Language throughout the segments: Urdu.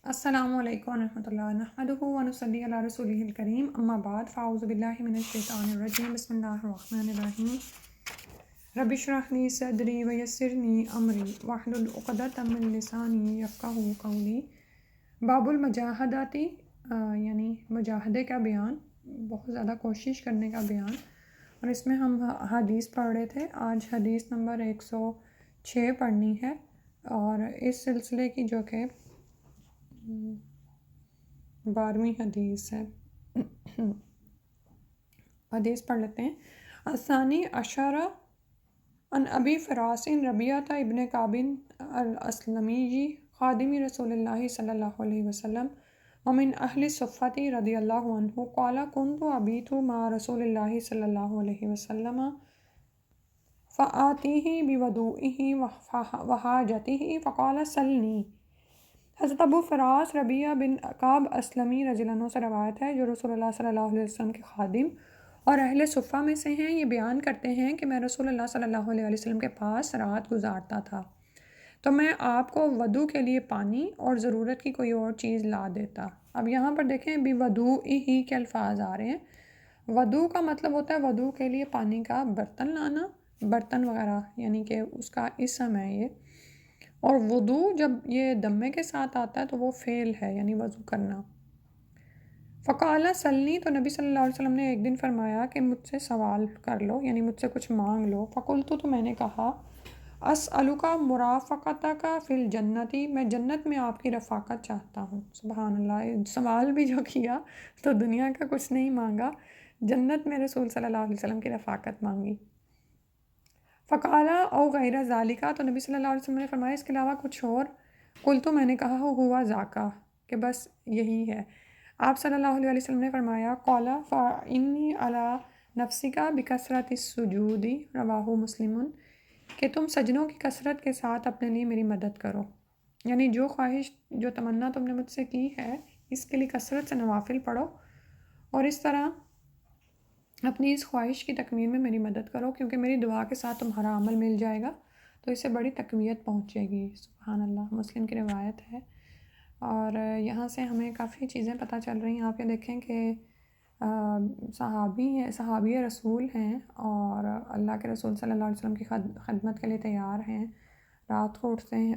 السلام علیکم ورحمۃ اللہ نحمدہ ونصلی علی رسولہ الکریم اما بعد فاعوذ باللہ من الشیطان الرجیم بسم اللہ الرحمن الرحیم رب اشرح لی صدری ویسرنی امری واحلل عقدۃ من لسانی یفقہوا قولی۔ باب المجاہداتی یعنی مجاہدے کا بیان، بہت زیادہ کوشش کرنے کا بیان، اور اس میں ہم حدیث پڑھ رہے تھے۔ آج حدیث نمبر 106 پڑھنی ہے، اور اس سلسلے کی جو کہ 12ویں حدیث ہے۔ حدیث پڑھ لیتے ہیں۔ الثانی عشرہ ان ابی فراس ربیعۃ ابن کعب الاسلمی خادم رسول اللہ صلی اللہ علیہ وسلم ومن اہل الصفۃ رضی اللہ عنہ قال كنت ابیت مع رسول اللہ صلی اللہ علیہ وسلم فآتیہ بوضوئہ وحاجتہ فقال سلنی۔ حضرت ابو فراس ربیعہ بن کعب اسلمی رضی اللہ عنہ سے روایت ہے، جو رسول اللہ صلی اللہ علیہ وسلم کے خادم اور اہل صفہ میں سے ہیں۔ یہ بیان کرتے ہیں کہ میں رسول اللہ صلی اللہ علیہ وسلم کے پاس رات گزارتا تھا، تو میں آپ کو وضو کے لیے پانی اور ضرورت کی کوئی اور چیز لا دیتا۔ اب یہاں پر دیکھیں بوضوئہ کے الفاظ آ رہے ہیں۔ وضو کا مطلب ہوتا ہے وضو کے لیے پانی کا برتن لانا، برتن وغیرہ، یعنی کہ اس کا اسم ہے یہ۔ اور وضو جب یہ دمے کے ساتھ آتا ہے تو وہ فعل ہے، یعنی وضو کرنا۔ فقال سلنی، تو نبی صلی اللہ علیہ وسلم نے ایک دن فرمایا کہ مجھ سے سوال کر لو، یعنی مجھ سے کچھ مانگ لو۔ فقلت، تو میں نے کہا اسألک مرافقتک فی الجنتی، میں جنت میں آپ کی رفاقت چاہتا ہوں۔ سبحان اللہ، سوال بھی جو کیا تو دنیا کا کچھ نہیں مانگا، جنت میں رسول صلی اللہ علیہ وسلم کی رفاقت مانگی۔ فقالا او غیر ذالکا، تو نبی صلی اللہ علیہ وسلم نے فرمایا اس کے علاوہ کچھ اور؟ قلت، میں نے کہا ہوا ذاکا، کہ بس یہی ہے۔ آپ صلی اللہ علیہ وسلم نے فرمایا قال فإنی علی نفسک بکثرۃ السجود، رواہ مسلم، کہ تم سجدوں کی کثرت کے ساتھ اپنے لیے میری مدد کرو، یعنی جو خواہش، جو تمنا تم نے مجھ سے کی ہے، اس کے لیے کثرت سے نوافل پڑھو، اور اس طرح اپنی اس خواہش کی تکمیل میں میری مدد کرو، کیونکہ میری دعا کے ساتھ تمہارا عمل مل جائے گا تو اس سے بڑی تقویت پہنچے گی۔ سبحان اللہ، مسلم کی روایت ہے۔ اور یہاں سے ہمیں کافی چیزیں پتہ چل رہی ہیں۔ آپ یہ دیکھیں کہ صحابی رسول ہیں، اور اللہ کے رسول صلی اللہ علیہ وسلم کی خدمت کے لیے تیار ہیں، رات کو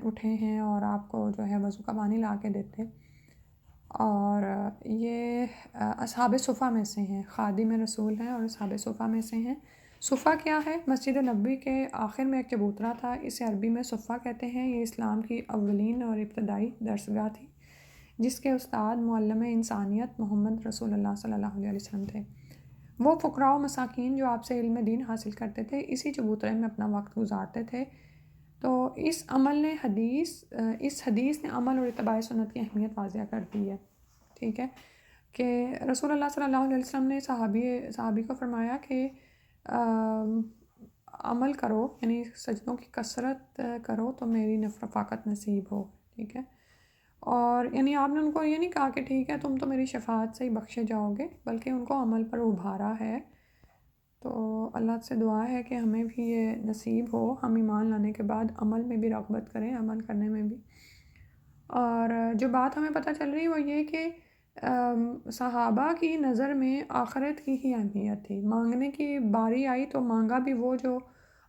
اٹھے ہیں اور آپ کو جو ہے وضو کا پانی لا کے دیتے، اور یہ اصحاب صفہ میں سے ہیں، خادم رسول ہیں اور اصحاب صفہ میں سے ہیں۔ صفہ کیا ہے؟ مسجد نبوی کے آخر میں ایک چبوترا تھا، اسے عربی میں صفہ کہتے ہیں۔ یہ اسلام کی اولین اور ابتدائی درسگاہ تھی، جس کے استاد معلم انسانیت محمد رسول اللہ صلی اللہ علیہ وسلم تھے۔ وہ فقراء و مساکین جو آپ سے علم دین حاصل کرتے تھے، اسی چبوترے میں اپنا وقت گزارتے تھے۔ تو اس حدیث نے عمل اور اتباع سنت کی اہمیت واضح کر دی ہے، ٹھیک ہے، کہ رسول اللہ صلی اللہ علیہ وسلم نے صحابی کو فرمایا کہ عمل کرو، یعنی سجدوں کی کثرت کرو تو میری رفاقت نصیب ہو، ٹھیک ہے۔ اور یعنی آپ نے ان کو یہ نہیں کہا کہ ٹھیک ہے تم تو میری شفاعت سے ہی بخشے جاؤ گے، بلکہ ان کو عمل پر ابھارا ہے۔ تو اللہ سے دعا ہے کہ ہمیں بھی یہ نصیب ہو، ہم ایمان لانے کے بعد عمل میں بھی رغبت کریں، عمل کرنے میں بھی۔ اور جو بات ہمیں پتہ چل رہی وہ یہ کہ صحابہ کی نظر میں آخرت کی ہی اہمیت تھی۔ مانگنے کی باری آئی تو مانگا بھی وہ جو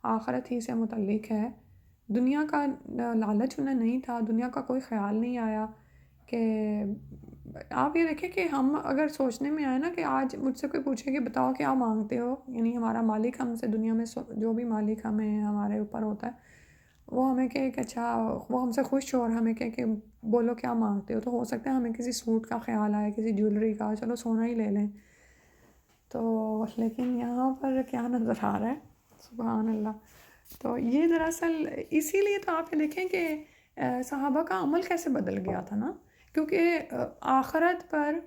آخرت ہی سے متعلق ہے، دنیا کا لالچ انہیں نہیں تھا، دنیا کا کوئی خیال نہیں آیا۔ کہ آپ یہ دیکھیں کہ ہم اگر سوچنے میں آئے نا کہ آج مجھ سے کوئی پوچھے کہ بتاؤ کیا مانگتے ہو، یعنی ہمارا مالک ہم سے دنیا میں جو بھی مالک ہمیں ہمارے اوپر ہوتا ہے وہ ہمیں کہے کہ اچھا، وہ ہم سے خوش ہو اور ہمیں کہے کہ بولو کیا مانگتے ہو، تو ہو سکتا ہے ہمیں کسی سوٹ کا خیال آئے، کسی جیولری کا، چلو سونا ہی لے لیں۔ تو لیکن یہاں پر کیا نظر آ رہا ہے، سبحان اللہ۔ تو یہ دراصل اسی لیے تو آپ یہ دیکھیں کہ صحابہ کا عمل کیسے بدل گیا تھا نا، کیونکہ آخرت پر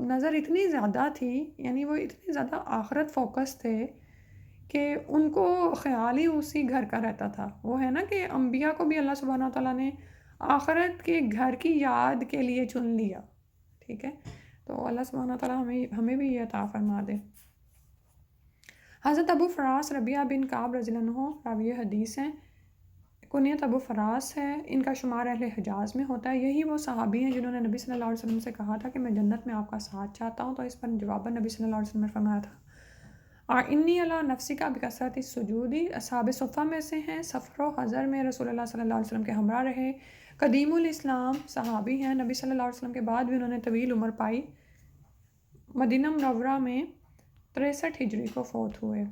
نظر اتنی زیادہ تھی، یعنی وہ اتنی زیادہ آخرت فوکس تھے کہ ان کو خیال ہی اسی گھر کا رہتا تھا۔ وہ ہے نا کہ انبیاء کو بھی اللہ سبحانہ وتعالیٰ نے آخرت کے گھر کی یاد کے لیے چن لیا، ٹھیک ہے۔ تو اللہ سبحانہ وتعالیٰ ہمیں بھی یہ عطا فرما دے۔ حضرت ابو فراس ربیعہ بن کعب رضی اللہ عنہ راوی حدیث ہیں، کنیت ابو فراس ہے، ان کا شمار اہل حجاز میں ہوتا ہے۔ یہی وہ صحابی ہیں جنہوں نے نبی صلی اللہ علیہ وسلم سے کہا تھا کہ میں جنت میں آپ کا ساتھ چاہتا ہوں، تو اس پر جواباً نبی صلی اللہ علیہ وسلم نے فرمایا تھا اور انی علی نفسی کا بکثرت السجودی، اصحاب صفہ میں سے ہیں، سفر و حضر میں رسول اللہ صلی اللہ علیہ وسلم کے ہمراہ رہے، قدیم الاسلام صحابی ہیں، نبی صلی اللہ علیہ وسلم کے بعد بھی انہوں نے طویل عمر پائی، مدینہ منورہ میں 63 ہجری کو فوت ہوئے۔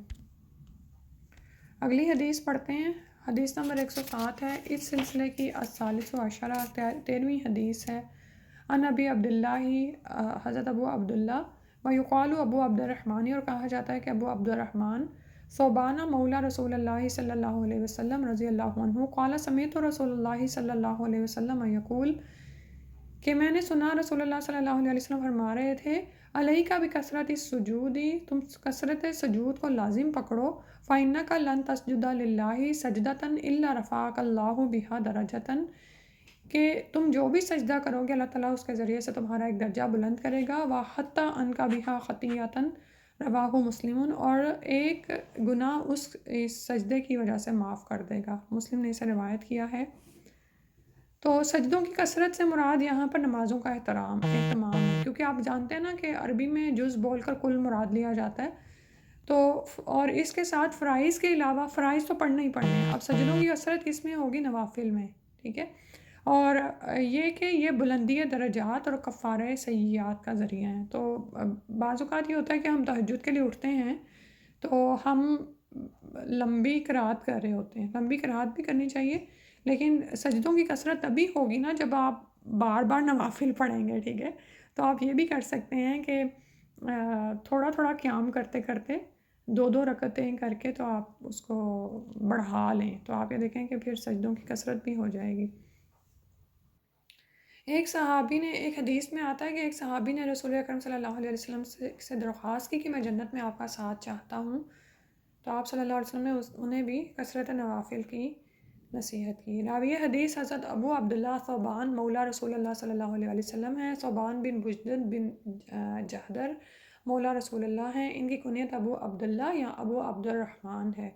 اگلی حدیث پڑھتے ہیں، حدیث نمبر 107 ہے، اس سلسلے کی الثالث عشرہ 13ویں حدیث ہے۔ ان ابی عبداللہ، حضرت ابو عبداللہ ویقال ابو عبد الرحمن، اور کہا جاتا ہے کہ ابو عبد الرحمن، ثوبان مولا رسول اللہ صلی اللہ علیہ وسلم رضی اللہ عنہ، قال سمعت رسول اللہ صلی اللہ علیہ وسلم یقول، کہ میں نے سنا رسول اللہ صلی اللہ علیہ وسلم فرما رہے تھے، علیک بکثرت السجود، تم کثرت سجود کو لازم پکڑو، فإنک لن تسجد للہ سجدۃ الا رفعک اللہ بہا درجۃ، کہ تم جو بھی سجدہ کرو گے اللہ تعالیٰ اس کے ذریعے سے تمہارا ایک درجہ بلند کرے گا، وحط عنک بہا خطیئۃ، رواہ مسلم، اور ایک گناہ اس سجدے کی وجہ سے معاف کر دے گا۔ مسلم نے اسے روایت کیا ہے۔ تو سجدوں کی کثرت سے مراد یہاں پر نمازوں کا اہتمام ہے، کیونکہ آپ جانتے ہیں نا کہ عربی میں جز بول کر کل مراد لیا جاتا ہے، تو اور اس کے ساتھ فرائض کے علاوہ، فرائض تو پڑھنا ہی پڑھنا ہے، اب سجدوں کی کثرت کس میں ہوگی؟ نوافل میں، ٹھیک ہے، اور یہ کہ یہ بلندی درجات اور کفارہ سیئات کا ذریعہ ہیں۔ تو بعض اوقات یہ ہوتا ہے کہ ہم تہجد کے لیے اٹھتے ہیں تو ہم لمبی قرات کر رہے ہوتے ہیں، لمبی قرات بھی کرنی چاہیے، لیکن سجدوں کی کثرت تبھی ہوگی نا جب آپ بار بار نوافل پڑھیں گے، ٹھیک ہے، تو آپ یہ بھی کر سکتے ہیں کہ تھوڑا تھوڑا قیام کرتے کرتے 2 رکعتیں کر کے تو آپ اس کو بڑھا لیں، تو آپ یہ دیکھیں کہ پھر سجدوں کی کثرت بھی ہو جائے گی۔ ایک حدیث میں آتا ہے کہ ایک صحابی نے رسول اکرم صلی اللہ علیہ وسلم سے درخواست کی کہ میں جنت میں آپ کا ساتھ چاہتا ہوں، تو آپ صلی اللہ علیہ وسلم نے انہیں بھی کثرت نوافل کی نصیحت کی۔ راوی حدیث حضرت ابو عبداللہ ثوبان مولا رسول اللہ صلی اللہ علیہ وسلم ہیں، ثوبان بن بجدد بن جہدر مولا رسول اللہ ہیں، ان کی کنیت ابو عبداللہ یا ابو عبد الرحمن ہے۔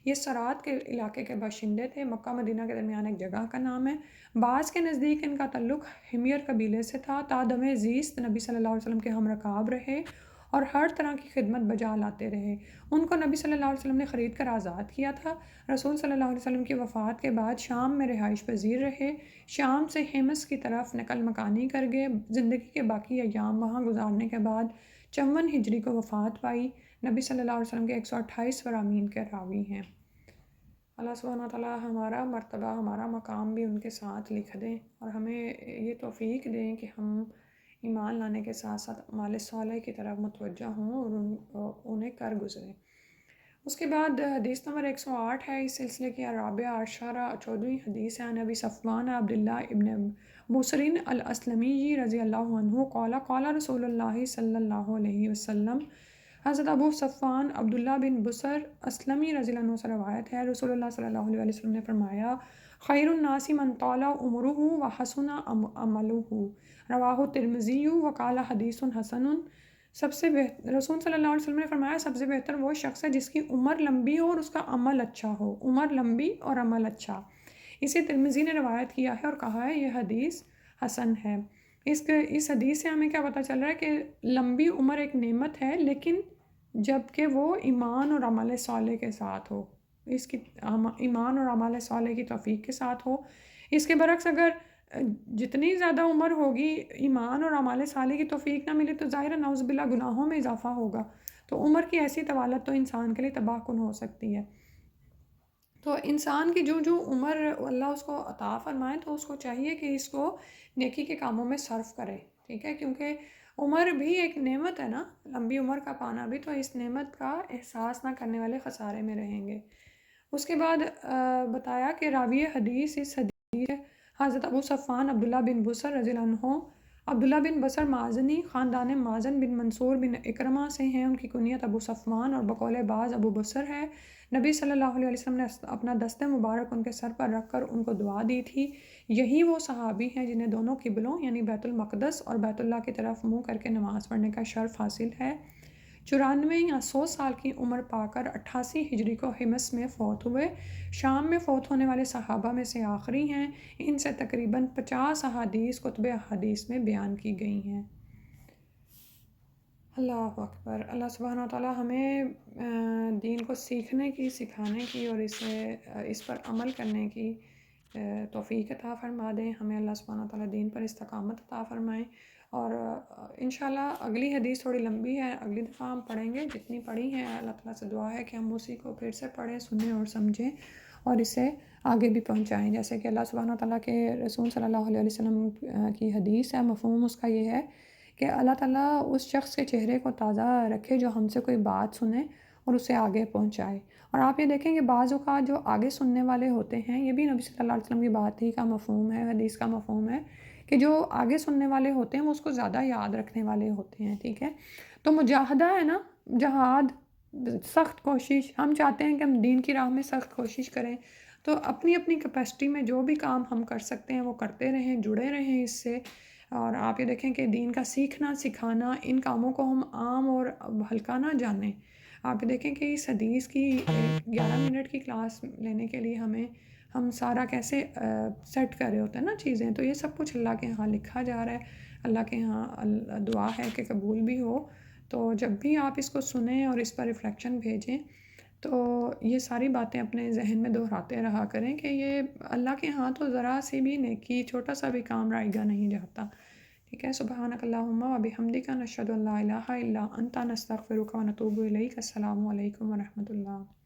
یہ سرات کے علاقے کے باشندے تھے، مکہ مدینہ کے درمیان ایک جگہ کا نام ہے۔ بعض کے نزدیک ان کا تعلق حمیر قبیلے سے تھا۔ تا دم زیست نبی صلی اللہ علیہ وسلم کے ہم رکاب رہے اور ہر طرح کی خدمت بجا لاتے رہے۔ ان کو نبی صلی اللہ علیہ وسلم نے خرید کر آزاد کیا تھا۔ رسول صلی اللہ علیہ وسلم کی وفات کے بعد شام میں رہائش پذیر رہے، شام سے حمص کی طرف نقل مکانی کر گئے، زندگی کے باقی ایام وہاں گزارنے کے بعد 54 ہجری کو وفات پائی۔ نبی صلی اللہ علیہ وسلم کے 128 فرامین کے راوی ہیں۔ اللہ سبحانہ وتعالیٰ ہمارا مرتبہ، ہمارا مقام بھی ان کے ساتھ لکھ دیں اور ہمیں یہ توفیق دیں کہ ہم ایمان لانے کے ساتھ ساتھ اعمال صالح کی طرف متوجہ ہوں اور انہیں کر گزریں۔ اس کے بعد حدیث نمبر 108 ہے، اس سلسلے کی الرابعہ عشرہ 14ویں حدیث ہے، نبی صفوان عبداللہ ابن بصرین الاسلمی رضی اللہ عنہ قال قال رسول اللہ صلی اللہ علیہ وسلم، حضرت ابو صفوان عبداللہ بن بصر اسلمی رضی اللہ عنہ سے روایت ہے، رسول اللہ صلی اللہ علیہ وسلم نے فرمایا، خیر الناس من طال عمرہ وحسن عملہ، رواہ ترمذی وقال حدیث حسن۔ رسول صلی اللہ علیہ وسلم نے فرمایا سب سے بہتر وہ شخص ہے جس کی عمر لمبی ہو اور اس کا عمل اچھا ہو، عمر لمبی اور عمل اچھا۔ اسے ترمذی نے روایت کیا ہے اور کہا ہے یہ حدیث حسن ہے۔ اس حدیث سے ہمیں کیا پتہ چل رہا ہے کہ لمبی عمر ایک نعمت ہے، لیکن جب کہ وہ ایمان اور عمل صالح کے ساتھ ہو، اس کی ایمان اور عمل صالح کی توفیق کے ساتھ ہو۔ اس کے برعکس اگر جتنی زیادہ عمر ہوگی ایمان اور اعمال صالح کی توفیق نہ ملے تو ظاہر نعوذ باللہ گناہوں میں اضافہ ہوگا، تو عمر کی ایسی طوالت تو انسان کے لیے تباہ کن ہو سکتی ہے۔ تو انسان کی جو عمر اللہ اس کو عطا فرمائے تو اس کو چاہیے کہ اس کو نیکی کے کاموں میں صرف کرے، ٹھیک ہے، کیونکہ عمر بھی ایک نعمت ہے نا، لمبی عمر کا پانا بھی، تو اس نعمت کا احساس نہ کرنے والے خسارے میں رہیں گے۔ اس کے بعد بتایا کہ راوی حدیث اس حدیث حضرت ابو صفوان عبداللہ بن بصر رضی اللہ عنہ، عبداللہ بن بصر مازنی، خاندان مازن بن منصور بن اکرمہ سے ہیں، ان کی کنیت ابو صفوان اور بقول بعض ابو بصر ہے۔ نبی صلی اللہ علیہ وسلم نے اپنا دست مبارک ان کے سر پر رکھ کر ان کو دعا دی تھی۔ یہی وہ صحابی ہیں جنہیں دونوں قبلوں یعنی بیت المقدس اور بیت اللہ کی طرف منہ کر کے نماز پڑھنے کا شرف حاصل ہے۔ 94 یا 100 سال کی عمر پا کر 88 ہجری کو حمص میں فوت ہوئے۔ شام میں فوت ہونے والے صحابہ میں سے آخری ہیں۔ ان سے تقریباً 50 احادیث کتب احادیث میں بیان کی گئی ہیں۔ اللہ اکبر۔ اللہ سبحانہ وتعالی ہمیں دین کو سیکھنے کی، سکھانے کی اور اس پر عمل کرنے کی توفیق عطا فرما دیں۔ ہمیں اللہ سبحانہ وتعالی دین پر استقامت عطا فرمائیں، اور انشاءاللہ اگلی حدیث تھوڑی لمبی ہے، اگلی دفعہ ہم پڑھیں گے۔ جتنی پڑھی ہیں اللہ تعالیٰ سے دعا ہے کہ ہم اسی کو پھر سے پڑھیں، سنیں اور سمجھیں اور اسے آگے بھی پہنچائیں۔ جیسے کہ اللہ سبحانہ وتعالیٰ کے رسول صلی اللہ علیہ وسلم کی حدیث ہے، مفہوم اس کا یہ ہے کہ اللہ تعالیٰ اس شخص کے چہرے کو تازہ رکھے جو ہم سے کوئی بات سنے اور اسے آگے پہنچائے۔ اور آپ یہ دیکھیں کہ بعض اوقات جو آگے سننے والے ہوتے ہیں، یہ بھی نبی صلی اللہ علیہ وسلم کی بات ہی کا مفہوم ہے، حدیث کا مفہوم ہے کہ جو آگے سننے والے ہوتے ہیں وہ اس کو زیادہ یاد رکھنے والے ہوتے ہیں، ٹھیک ہے۔ تو مجاہدہ ہے نا، جہاد، سخت کوشش، ہم چاہتے ہیں کہ ہم دین کی راہ میں سخت کوشش کریں، تو اپنی اپنی کیپیسٹی میں جو بھی کام ہم کر سکتے ہیں وہ کرتے رہیں، جڑے رہیں اس سے۔ اور آپ یہ دیکھیں کہ دین کا سیکھنا، سکھانا، ان کاموں کو ہم عام اور ہلکا نہ جانیں۔ آپ یہ دیکھیں کہ اس حدیث کی 11 منٹ کی کلاس لینے کے لیے ہم سارا کیسے سیٹ کر رہے ہوتے ہیں نا چیزیں، تو یہ سب کچھ اللہ کے ہاں لکھا جا رہا ہے، اللہ کے ہاں دعا ہے کہ قبول بھی ہو۔ تو جب بھی آپ اس کو سنیں اور اس پر ریفلیکشن بھیجیں تو یہ ساری باتیں اپنے ذہن میں دہراتے رہا کریں کہ یہ اللہ کے ہاں تو ذرا سی بھی نیکی، چھوٹا سا بھی کام رائیگاں نہیں جاتا، ٹھیک ہے۔ سبحانک اللہم و بحمدک، نشہد ان لا الہ الا انت، نستغفرک و نتوب الیک۔ السلام علیکم ورحمۃ اللہ۔